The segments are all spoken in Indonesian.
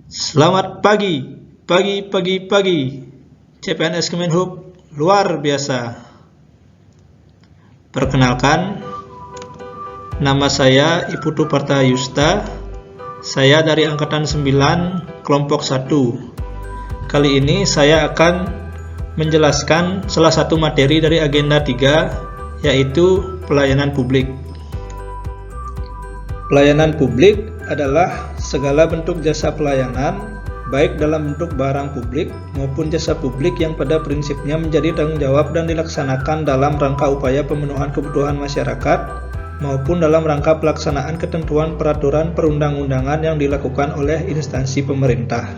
Selamat pagi, pagi. CPNS Kemenhub luar biasa. Perkenalkan, nama saya Iputu Partayusta. Saya dari Angkatan 9, Kelompok 1. Kali ini saya akan menjelaskan salah satu materi dari agenda 3, yaitu pelayanan publik. Pelayanan publik adalah segala bentuk jasa pelayanan, baik dalam bentuk barang publik maupun jasa publik yang pada prinsipnya menjadi tanggung jawab dan dilaksanakan dalam rangka upaya pemenuhan kebutuhan masyarakat maupun dalam rangka pelaksanaan ketentuan peraturan perundang-undangan yang dilakukan oleh instansi pemerintah.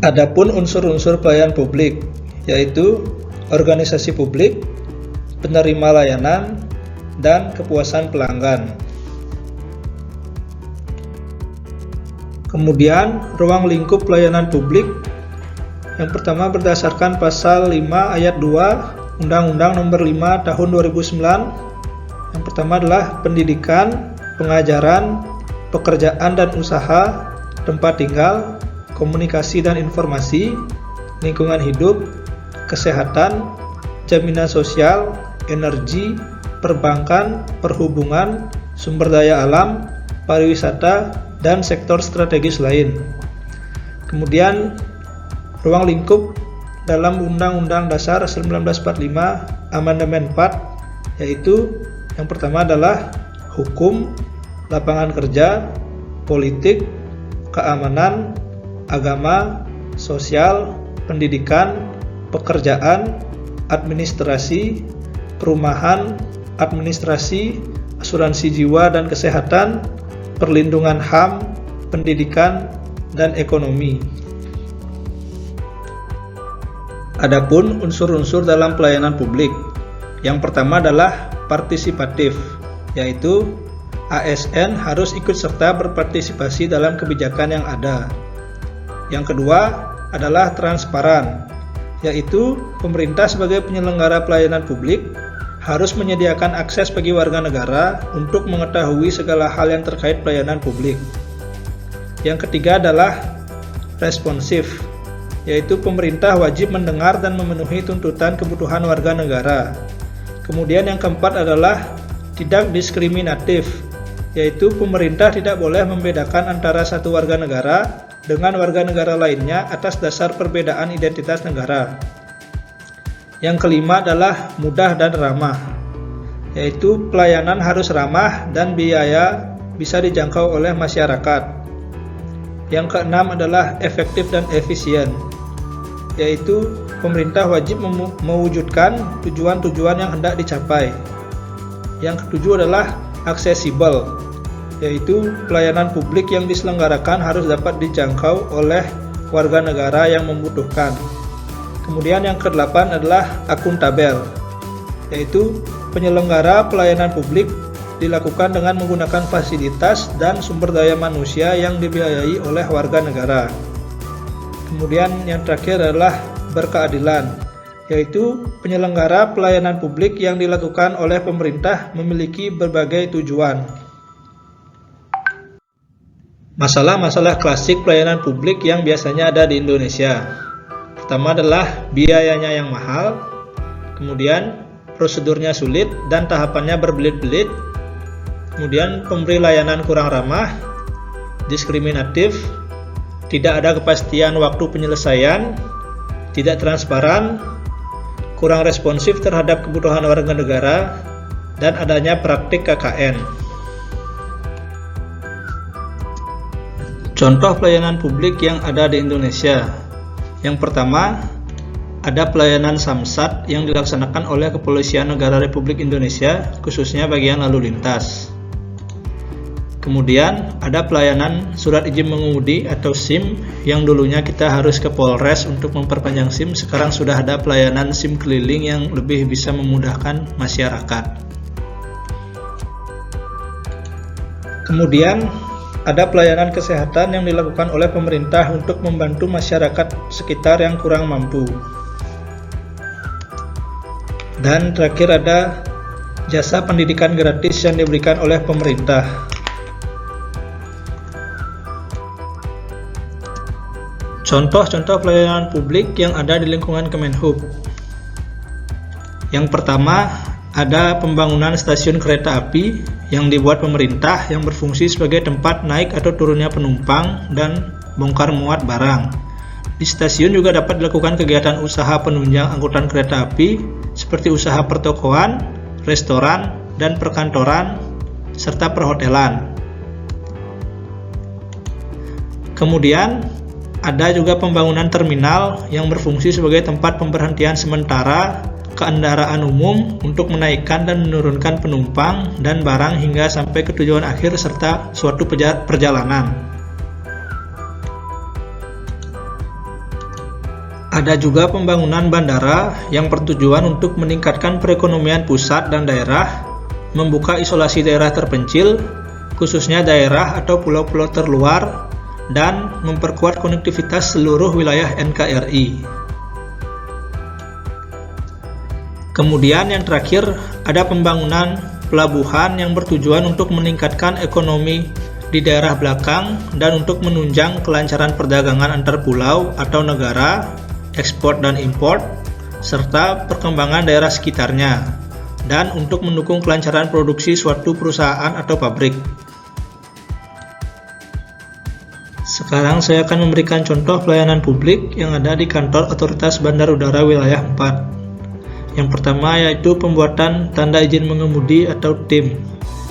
Adapun unsur-unsur pelayanan publik, yaitu organisasi publik, penerima layanan, dan kepuasan pelanggan. Kemudian, ruang lingkup pelayanan publik yang pertama berdasarkan pasal 5 ayat 2 Undang-Undang Nomor 5 Tahun 2009. Yang pertama adalah pendidikan, pengajaran, pekerjaan dan usaha, tempat tinggal, komunikasi dan informasi, lingkungan hidup, kesehatan, jaminan sosial, energi, perbankan, perhubungan, sumber daya alam, pariwisata, dan sektor strategis lain. Kemudian, ruang lingkup dalam Undang-Undang Dasar 1945 Amandemen 4, yaitu yang pertama adalah hukum, lapangan kerja, politik, keamanan, agama, sosial, pendidikan, pekerjaan, administrasi, perumahan, administrasi, asuransi jiwa dan kesehatan, perlindungan HAM, pendidikan, dan ekonomi. Adapun unsur-unsur dalam pelayanan publik, yang pertama adalah partisipatif, yaitu ASN harus ikut serta berpartisipasi dalam kebijakan yang ada. Yang kedua adalah transparan, yaitu pemerintah sebagai penyelenggara pelayanan publik harus menyediakan akses bagi warga negara untuk mengetahui segala hal yang terkait pelayanan publik. Yang ketiga adalah responsif, yaitu pemerintah wajib mendengar dan memenuhi tuntutan kebutuhan warga negara. Kemudian yang keempat adalah tidak diskriminatif, yaitu pemerintah tidak boleh membedakan antara satu warga negara dengan warga negara lainnya atas dasar perbedaan identitas negara. Yang kelima adalah mudah dan ramah, yaitu pelayanan harus ramah dan biaya bisa dijangkau oleh masyarakat. Yang keenam adalah efektif dan efisien, yaitu pemerintah wajib mewujudkan tujuan-tujuan yang hendak dicapai. Yang ketujuh adalah aksesibel, yaitu pelayanan publik yang diselenggarakan harus dapat dijangkau oleh warga negara yang membutuhkan. Kemudian yang ke-8 adalah akuntabel, yaitu penyelenggara pelayanan publik dilakukan dengan menggunakan fasilitas dan sumber daya manusia yang dibiayai oleh warga negara. Kemudian yang terakhir adalah berkeadilan, yaitu penyelenggara pelayanan publik yang dilakukan oleh pemerintah memiliki berbagai tujuan. Masalah-masalah klasik pelayanan publik yang biasanya ada di Indonesia. Pertama adalah biayanya yang mahal, kemudian prosedurnya sulit dan tahapannya berbelit-belit, kemudian pemberi layanan kurang ramah, diskriminatif, tidak ada kepastian waktu penyelesaian, tidak transparan, kurang responsif terhadap kebutuhan warga negara, dan adanya praktik KKN. Contoh pelayanan publik yang ada di Indonesia. Yang pertama, ada pelayanan Samsat yang dilaksanakan oleh Kepolisian Negara Republik Indonesia, khususnya bagian lalu lintas. Kemudian, ada pelayanan surat izin mengemudi atau SIM, yang dulunya kita harus ke Polres untuk memperpanjang SIM, sekarang sudah ada pelayanan SIM keliling yang lebih bisa memudahkan masyarakat. Kemudian, ada pelayanan kesehatan yang dilakukan oleh pemerintah untuk membantu masyarakat sekitar yang kurang mampu. Dan terakhir ada jasa pendidikan gratis yang diberikan oleh pemerintah. Contoh-contoh pelayanan publik yang ada di lingkungan Kemenhub. Yang pertama, ada pembangunan stasiun kereta api yang dibuat pemerintah yang berfungsi sebagai tempat naik atau turunnya penumpang dan bongkar muat barang. Di stasiun juga dapat dilakukan kegiatan usaha penunjang angkutan kereta api seperti usaha pertokoan, restoran, dan perkantoran, serta perhotelan. Kemudian, ada juga pembangunan terminal yang berfungsi sebagai tempat pemberhentian sementara kendaraan umum untuk menaikkan dan menurunkan penumpang dan barang hingga sampai ke tujuan akhir serta suatu perjalanan. Ada juga pembangunan bandara yang bertujuan untuk meningkatkan perekonomian pusat dan daerah, membuka isolasi daerah terpencil, khususnya daerah atau pulau-pulau terluar, dan memperkuat konektivitas seluruh wilayah NKRI. Kemudian yang terakhir, ada pembangunan pelabuhan yang bertujuan untuk meningkatkan ekonomi di daerah belakang dan untuk menunjang kelancaran perdagangan antar pulau atau negara, ekspor dan impor, serta perkembangan daerah sekitarnya, dan untuk mendukung kelancaran produksi suatu perusahaan atau pabrik. Sekarang saya akan memberikan contoh pelayanan publik yang ada di kantor Otoritas Bandar Udara Wilayah 4. Yang pertama yaitu pembuatan tanda izin mengemudi atau TIM.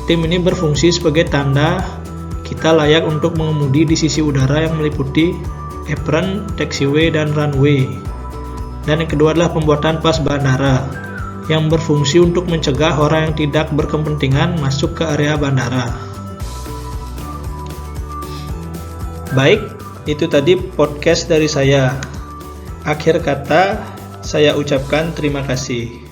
TIM ini berfungsi sebagai tanda kita layak untuk mengemudi di sisi udara yang meliputi apron, taxiway, dan runway. Dan yang kedua adalah pembuatan pas bandara yang berfungsi untuk mencegah orang yang tidak berkepentingan masuk ke area bandara. Baik, itu tadi podcast dari saya. Akhir kata, saya ucapkan terima kasih.